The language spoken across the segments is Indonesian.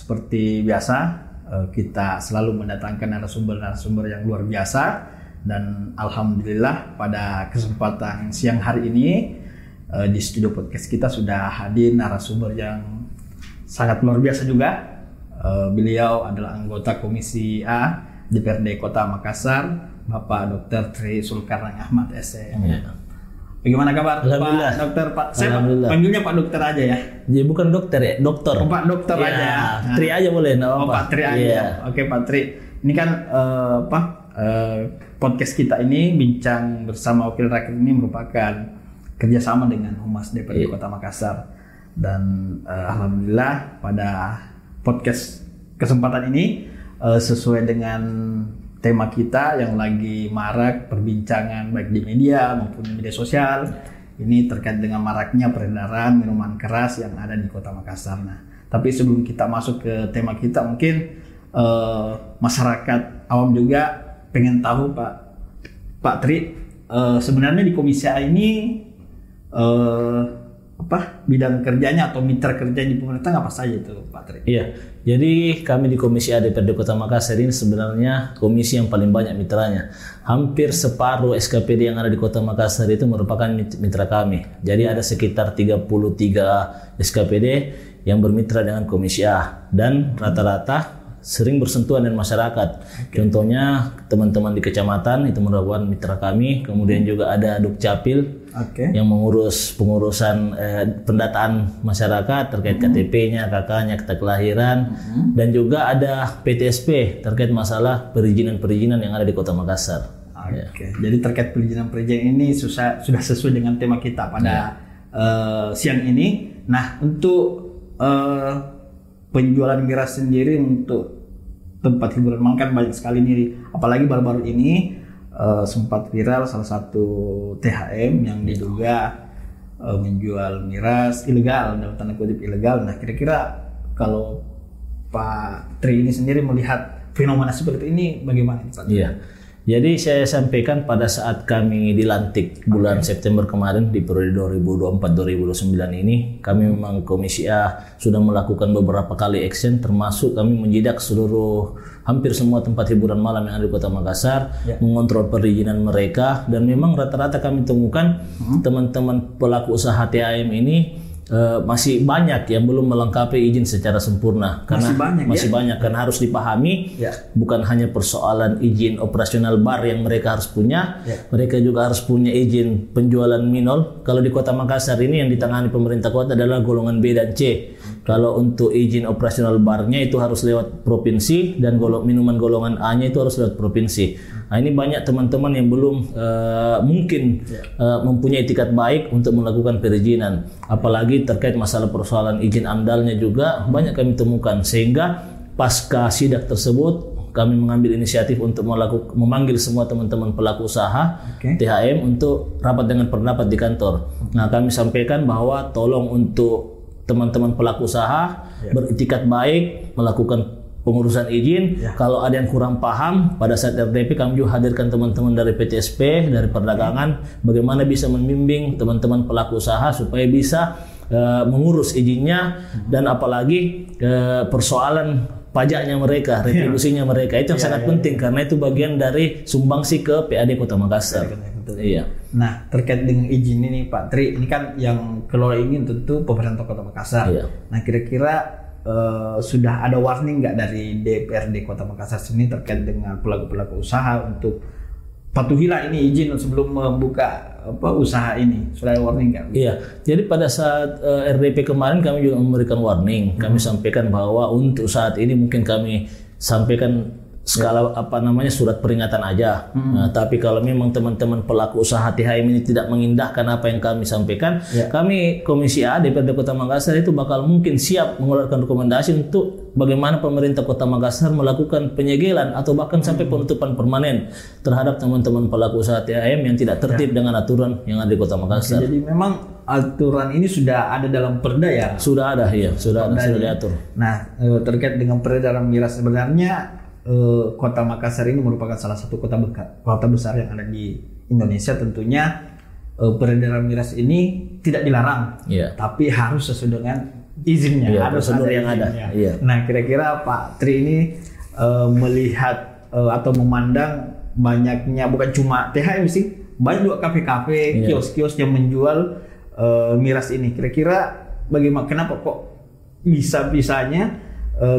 seperti biasa kita selalu mendatangkan narasumber-narasumber yang luar biasa, dan alhamdulillah pada kesempatan siang hari ini di studio podcast kita sudah hadir narasumber yang sangat luar biasa juga. Beliau adalah anggota Komisi A DPRD Kota Makassar, Bapak Dr. Tri Zulkarnain Ahmad SM. Bagaimana kabar Pak Dokter? Pak, saya panggilnya Pak Dokter aja ya. Jadi bukan dokter ya, dokter. Pak Dokter ya, aja. Tri aja boleh, Pak Tri aja. Oke Pak Tri. Ini kan podcast kita ini bincang bersama wakil rakyat ini merupakan kerjasama dengan Humas DPRD Kota Makassar, dan alhamdulillah pada podcast kesempatan ini sesuai dengan tema kita yang lagi marak perbincangan baik di media maupun di media sosial, ini terkait dengan maraknya peredaran minuman keras yang ada di Kota Makassar. Nah, tapi sebelum kita masuk ke tema kita, mungkin masyarakat awam juga pengen tahu Pak Tri, sebenarnya di Komisi A ini bidang kerjanya atau mitra kerja di pemerintah apa saja itu Pak Tri? Iya, jadi kami di Komisi A DPRD Kota Makassar ini sebenarnya komisi yang paling banyak mitranya. Hampir separuh SKPD yang ada di Kota Makassar itu merupakan mitra kami. Jadi ada sekitar 33 SKPD yang bermitra dengan Komisi A, dan rata-rata sering bersentuhan dengan masyarakat. Contohnya teman-teman di kecamatan itu merupakan mitra kami. Kemudian juga ada Dukcapil yang mengurus pengurusan pendataan masyarakat terkait KTP-nya, KK-nya, akta kelahiran, dan juga ada PTSP terkait masalah perizinan-perizinan yang ada di Kota Makassar. Jadi terkait perizinan-perizinan ini sudah sesuai dengan tema kita pada siang ini. Nah, untuk penjualan miras sendiri untuk tempat hiburan malam kan banyak sekali nih, apalagi baru-baru ini sempat viral salah satu THM yang diduga menjual miras ilegal, dalam tanda kutip ilegal. Nah, kira-kira kalau Pak Tri ini sendiri melihat fenomena seperti ini bagaimana Pak? Iya. Jadi saya sampaikan pada saat kami dilantik bulan September kemarin di periode 2024-2029 ini, kami memang Komisi A sudah melakukan beberapa kali action, termasuk kami menjidak hampir semua tempat hiburan malam yang ada di Kota Makassar, mengontrol perizinan mereka, dan memang rata-rata kami temukan teman-teman pelaku usaha THM ini masih banyak yang belum melengkapi izin secara sempurna, karena masih banyak karena harus dipahami bukan hanya persoalan izin operasional bar yang mereka harus punya, mereka juga harus punya izin penjualan minol. Kalau di Kota Makassar ini yang ditangani pemerintah kota adalah golongan B dan C. Kalau untuk izin operasional barnya itu harus lewat provinsi, dan minuman golongan A-nya itu harus lewat provinsi. Nah, ini banyak teman-teman yang belum mungkin mempunyai etikat baik untuk melakukan perizinan. Apalagi terkait masalah persoalan izin amdalnya juga banyak kami temukan, sehingga pasca sidak tersebut kami mengambil inisiatif untuk memanggil semua teman-teman pelaku usaha THM untuk rapat dengan pendapat di kantor. Nah, kami sampaikan bahwa tolong untuk teman-teman pelaku usaha beretikat baik melakukan pengurusan izin. Kalau ada yang kurang paham, pada saat RDP kami juga hadirkan teman-teman dari PTSP, dari perdagangan, bagaimana bisa membimbing teman-teman pelaku usaha supaya bisa mengurus izinnya, dan apalagi persoalan pajaknya mereka, retribusinya mereka, itu yang sangat penting, karena itu bagian dari sumbangsi ke PAD Kota Makassar. Iya. Nah, terkait dengan izin ini Pak Tri, ini kan yang kelola ini tentu pemerintah Kota Makassar. Nah, kira-kira sudah ada warning nggak dari DPRD Kota Makassar sini terkait dengan pelaku-pelaku usaha untuk patuhilah ini izin sebelum membuka usaha ini? Sudah ada warning nggak? Iya, jadi pada saat RDP kemarin kami juga memberikan warning. Kami sampaikan bahwa untuk saat ini mungkin kami sampaikan skala surat peringatan aja. Nah, tapi kalau memang teman-teman pelaku usaha THM ini tidak mengindahkan apa yang kami sampaikan, kami Komisi A DPRD Kota Makassar itu bakal mungkin siap mengeluarkan rekomendasi untuk bagaimana pemerintah Kota Makassar melakukan penyegelan atau bahkan sampai penutupan permanen terhadap teman-teman pelaku usaha THM yang tidak tertib dengan aturan yang ada di Kota Makassar. Jadi memang aturan ini sudah ada dalam perda ya? Sudah ada, sudah diatur. Nah, terkait dengan peredaran miras, sebenarnya Kota Makassar ini merupakan salah satu kota besar yang ada di Indonesia. Tentunya peredaran miras ini tidak dilarang, tapi harus sesuai dengan izinnya, Iya, harus prosedur ada yang ada. izinnya. Iya. Nah, kira-kira Pak Tri ini melihat atau memandang banyaknya, bukan cuma THM sih, banyak juga kafe-kafe, kios-kios yang menjual miras ini. Kira-kira bagaimana, kenapa kok bisa-bisanya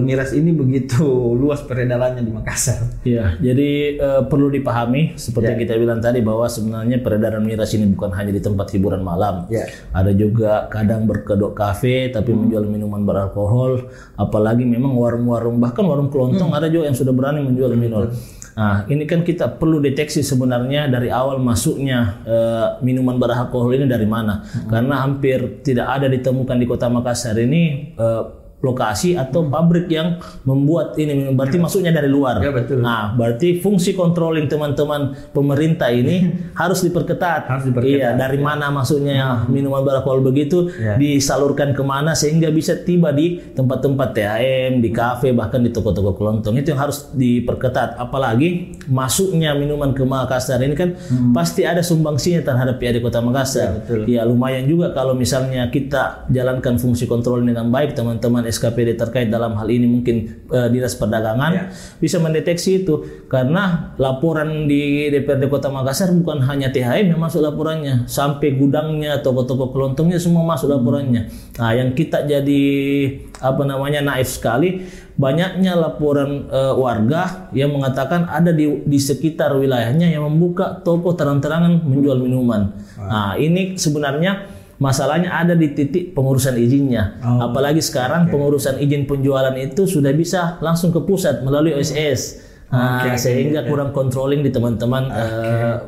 miras ini begitu luas peredarannya di Makassar? Ya, jadi perlu dipahami seperti yang kita bilang tadi bahwa sebenarnya peredaran miras ini bukan hanya di tempat hiburan malam. Ada juga kadang berkedok kafe tapi menjual minuman beralkohol, apalagi memang warung-warung, bahkan warung kelontong ada juga yang sudah berani menjual minum. Nah, ini kan kita perlu deteksi sebenarnya dari awal masuknya minuman beralkohol ini dari mana. Karena hampir tidak ada ditemukan di Kota Makassar ini lokasi atau pabrik yang membuat ini, berarti masuknya dari luar. Ya, betul. Nah, berarti fungsi controlling teman-teman pemerintah ini harus diperketat. Iya, dari mana masuknya minuman beralkohol begitu, disalurkan kemana sehingga bisa tiba di tempat-tempat THM, di kafe, bahkan di toko-toko kelontong. Itu yang harus diperketat. Apalagi masuknya minuman ke Makassar ini kan pasti ada sumbangsinya terhadap PAD Kota Makassar. Ya, lumayan juga kalau misalnya kita jalankan fungsi kontrol dengan baik, teman-teman SKPD terkait dalam hal ini mungkin Dinas Perdagangan bisa mendeteksi itu, karena laporan di DPRD Kota Makassar bukan hanya THM yang masuk laporannya, sampai gudangnya, toko-toko kelontongnya semua masuk laporannya. Nah, yang kita jadi naif sekali, banyaknya laporan warga yang mengatakan ada di sekitar wilayahnya yang membuka toko terang-terangan menjual minuman. Nah, ini sebenarnya masalahnya ada di titik pengurusan izinnya. Apalagi sekarang pengurusan izin penjualan itu sudah bisa langsung ke pusat melalui OSS. Sehingga kurang controlling di teman-teman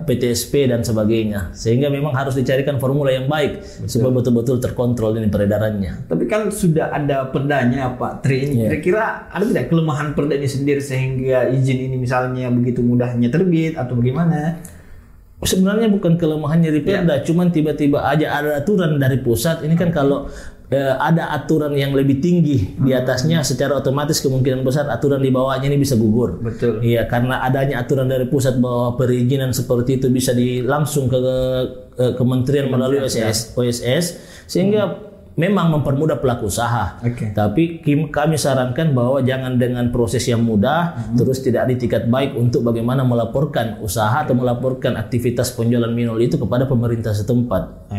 PTSP dan sebagainya. Sehingga memang harus dicarikan formula yang baik supaya betul-betul terkontrol ini peredarannya. Tapi kan sudah ada perdanya Pak Tri ini. Kira-kira ada tidak kelemahan perda ini sendiri sehingga izin ini misalnya begitu mudahnya terbit atau bagaimana? Sebenarnya bukan kelemahannya di Perda, cuman tiba-tiba aja ada aturan dari pusat. Ini kan kalau ada aturan yang lebih tinggi di atasnya, secara otomatis kemungkinan besar aturan di bawahnya ini bisa gugur. Betul. Iya, karena adanya aturan dari pusat bahwa perizinan seperti itu bisa langsung ke kementerian melalui OSS, sehingga memang mempermudah pelaku usaha. Tapi kami sarankan bahwa jangan dengan proses yang mudah, terus tidak ditingkat baik untuk bagaimana melaporkan usaha atau melaporkan aktivitas penjualan minol itu kepada pemerintah setempat.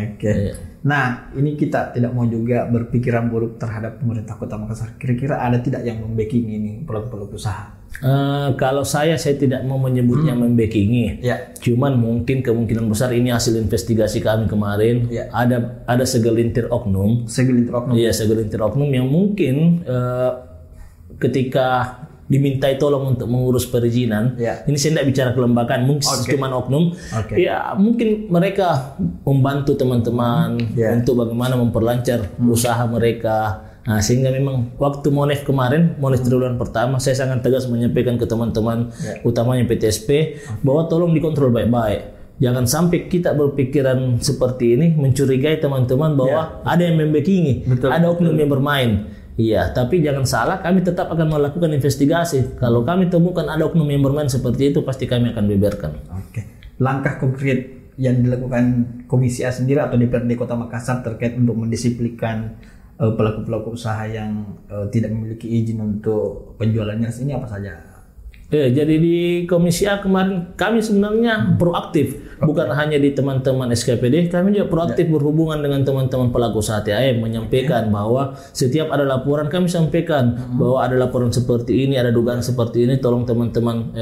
Nah, ini kita tidak mau juga berpikiran buruk terhadap pemerintah Kota Makassar. Kira-kira ada tidak yang membacking ini pelaku-pelaku usaha? Kalau saya tidak mau menyebutnya membackingi. Cuman mungkin kemungkinan besar ini hasil investigasi kami kemarin. Ada segelintir oknum. Iya, segelintir oknum yang mungkin ketika dimintai tolong untuk mengurus perizinan, ini saya tidak bicara kelembagaan, mungkin cuma oknum. Ya, mungkin mereka membantu teman-teman untuk bagaimana memperlancar usaha mereka. Nah, sehingga memang waktu Monef kemarin, Monef triwulan pertama, saya sangat tegas menyampaikan ke teman-teman, utamanya PTSP, bahwa tolong dikontrol baik-baik. Jangan sampai kita berpikiran seperti ini, mencurigai teman-teman bahwa ada yang membackingi, ada oknum yang bermain. Iya, tapi jangan salah, kami tetap akan melakukan investigasi. Kalau kami temukan ada oknum yang bermain seperti itu, pasti kami akan beberkan. Langkah konkret yang dilakukan Komisi A sendiri atau DPRD Kota Makassar terkait untuk mendisiplinkan pelaku-pelaku usaha yang tidak memiliki izin untuk penjualannya ini apa saja? Jadi di Komisi A kemarin kami sebenarnya proaktif, bukan hanya di teman-teman SKPD, kami juga proaktif berhubungan dengan teman-teman pelaku usaha THM, menyampaikan bahwa setiap ada laporan kami sampaikan bahwa ada laporan seperti ini, ada dugaan seperti ini, tolong teman-teman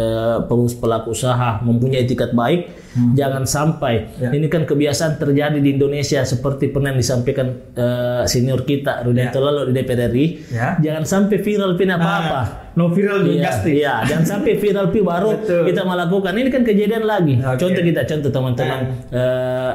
pengurus pelaku usaha mempunyai etikat baik, jangan sampai ini kan kebiasaan terjadi di Indonesia seperti pernah disampaikan senior kita Rudianto Lalo di DPR RI, jangan sampai viral pin apa-apa. No viral justice. Iya, jangan sampai viral pi baru kita melakukan. Ini kan kejadian lagi. Contoh teman-teman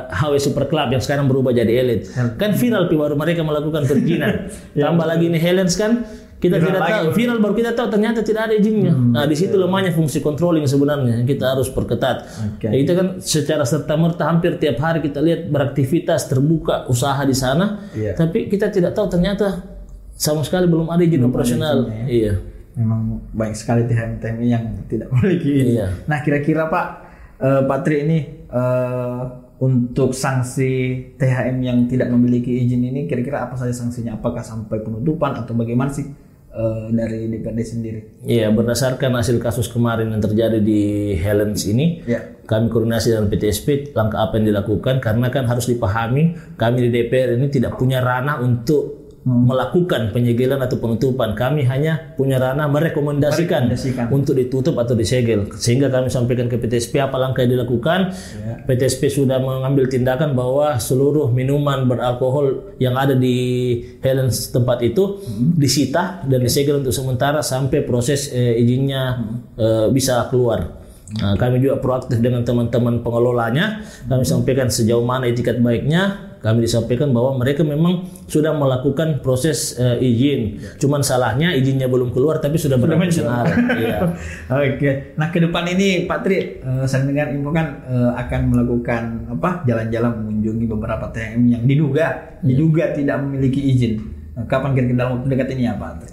HW Super Club yang sekarang berubah jadi Elite. Kan viral pi baru mereka melakukan perizinan. Tambah lagi ini Helens kan kita tidak tahu, viral baru kita tahu ternyata tidak ada izinnya. Nah, di situ lemahnya fungsi controlling sebenarnya. Kita harus perketat. Itu kan secara serta-merta hampir tiap hari kita lihat beraktivitas terbuka usaha di sana, tapi kita tidak tahu ternyata sama sekali belum ada izin operasional. Iya. Memang banyak sekali THM-THM yang tidak memiliki ini. Nah, kira-kira Pak Tri ini untuk sanksi THM yang tidak memiliki izin ini kira-kira apa saja sanksinya? Apakah sampai penutupan atau bagaimana sih dari DPRD sendiri? Iya, berdasarkan hasil kasus kemarin yang terjadi di Helens ini, kami koordinasi dengan PTSP langkah apa yang dilakukan, karena kan harus dipahami kami di DPR ini tidak punya ranah untuk melakukan penyegelan atau penutupan. Kami hanya punya ranah merekomendasikan untuk ditutup atau disegel. Sehingga kami sampaikan ke PTSP apa langkah yang dilakukan. PTSP sudah mengambil tindakan bahwa seluruh minuman beralkohol yang ada di Helens tempat itu disita dan disegel untuk sementara sampai proses izinnya bisa keluar. Nah, kami juga proaktif dengan teman-teman pengelolanya. Kami sampaikan sejauh mana etikat baiknya. Kami disampaikan bahwa mereka memang sudah melakukan proses izin. Cuman salahnya izinnya belum keluar tapi sudah beroperasional. Iya. Oke. Nah, ke depan ini Pak Tri, saya dengar info kan akan melakukan jalan-jalan mengunjungi beberapa THM yang diduga tidak memiliki izin. Nah, kapan kira-kira dalam waktu dekat ini ya Pak Tri?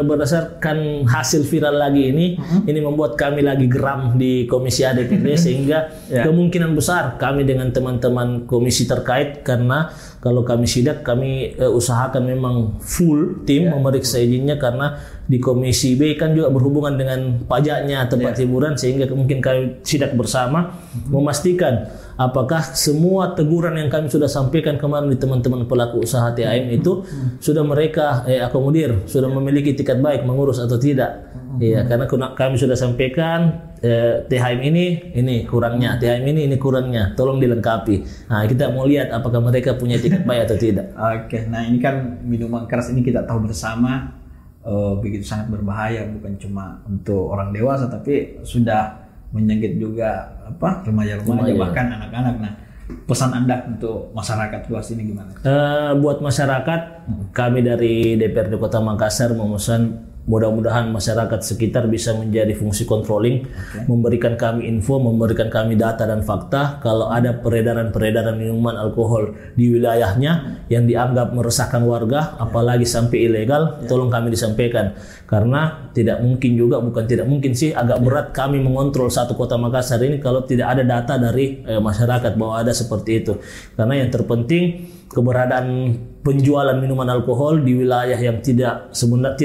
Berdasarkan hasil viral lagi ini membuat kami lagi geram di Komisi A DPRD sehingga kemungkinan besar kami dengan teman-teman komisi terkait, karena kalau kami sidak kami usahakan memang full tim memeriksa izinnya, karena di Komisi B kan juga berhubungan dengan pajaknya tempat hiburan, sehingga mungkin kami sidak bersama memastikan apakah semua teguran yang kami sudah sampaikan kemarin di teman-teman pelaku usaha THM itu sudah mereka akomodir, sudah memiliki etikat baik mengurus atau tidak. Iya, karena kami sudah sampaikan THM ini kurangnya, THM ini kurangnya, tolong dilengkapi. Nah, kita mau lihat apakah mereka punya etikat baik atau tidak. Oke, nah ini kan minuman keras ini kita tahu bersama begitu sangat berbahaya, bukan cuma untuk orang dewasa tapi sudah menjangkit juga remaja-remaja bahkan anak-anak. Nah, pesan Anda untuk masyarakat luas ini gimana? Buat masyarakat, kami dari DPRD Kota Makassar memesan mudah-mudahan masyarakat sekitar bisa menjadi fungsi controlling, memberikan kami info, memberikan kami data dan fakta kalau ada peredaran minuman alkohol di wilayahnya yang dianggap meresahkan warga, apalagi sampai ilegal, tolong kami disampaikan. Karena tidak mungkin juga, bukan tidak mungkin sih, agak berat kami mengontrol satu Kota Makassar ini kalau tidak ada data dari masyarakat bahwa ada seperti itu. Karena yang terpenting keberadaan penjualan minuman alkohol di wilayah yang tidak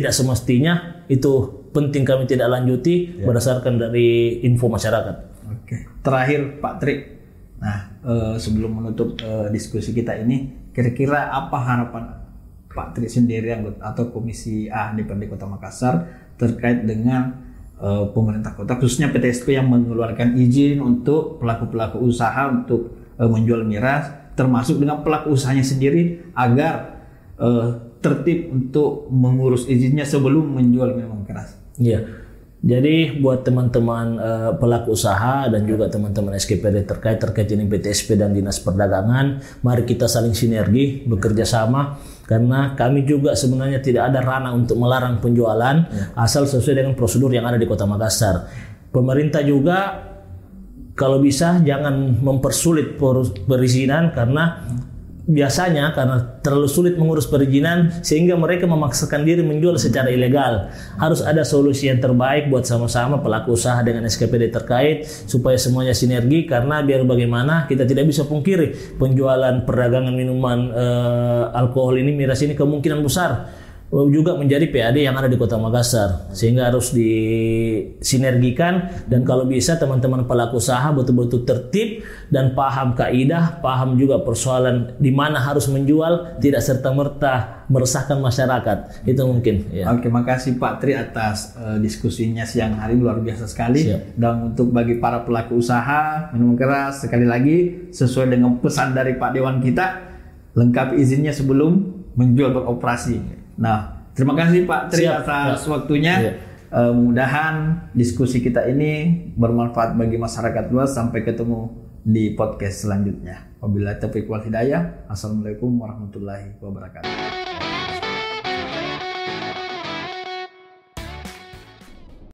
semestinya itu penting kami tidak lanjuti berdasarkan dari info masyarakat. Oke. Terakhir Pak Tri, nah sebelum menutup diskusi kita ini, kira-kira apa harapan Pak Tri sendiri atau Komisi A DPRD Kota Makassar terkait dengan pemerintah kota, khususnya PTSP yang mengeluarkan izin untuk pelaku-pelaku usaha untuk menjual miras, termasuk dengan pelaku usahanya sendiri agar tertib untuk mengurus izinnya sebelum menjual minuman keras. Iya. Jadi buat teman-teman pelaku usaha dan juga teman-teman SKPD terkait ini PTSP dan Dinas Perdagangan, mari kita saling sinergi, bekerja sama, karena kami juga sebenarnya tidak ada ranah untuk melarang penjualan asal sesuai dengan prosedur yang ada di Kota Makassar. Pemerintah juga kalau bisa jangan mempersulit perizinan, karena biasanya karena terlalu sulit mengurus perizinan sehingga mereka memaksakan diri menjual secara ilegal. Harus ada solusi yang terbaik buat sama-sama pelaku usaha dengan SKPD terkait supaya semuanya sinergi, karena biar bagaimana kita tidak bisa pungkiri penjualan perdagangan minuman alkohol ini, miras ini kemungkinan besar juga menjadi PAD yang ada di Kota Makassar, sehingga harus disinergikan. Dan kalau bisa teman-teman pelaku usaha betul-betul tertib dan paham kaidah, paham juga persoalan di mana harus menjual, tidak serta-merta meresahkan masyarakat. Itu mungkin ya. Oke, makasih Pak Tri atas diskusinya siang hari, luar biasa sekali. Dan untuk bagi para pelaku usaha minuman keras, sekali lagi sesuai dengan pesan dari Pak Dewan kita, lengkapi izinnya sebelum menjual beroperasi. Nah, terima kasih Pak Tri atas waktunya. Mudah-mudahan diskusi kita ini bermanfaat bagi masyarakat luas. Sampai ketemu di podcast selanjutnya. Wabillahi taufiq wal hidayah. Assalamualaikum warahmatullahi wabarakatuh.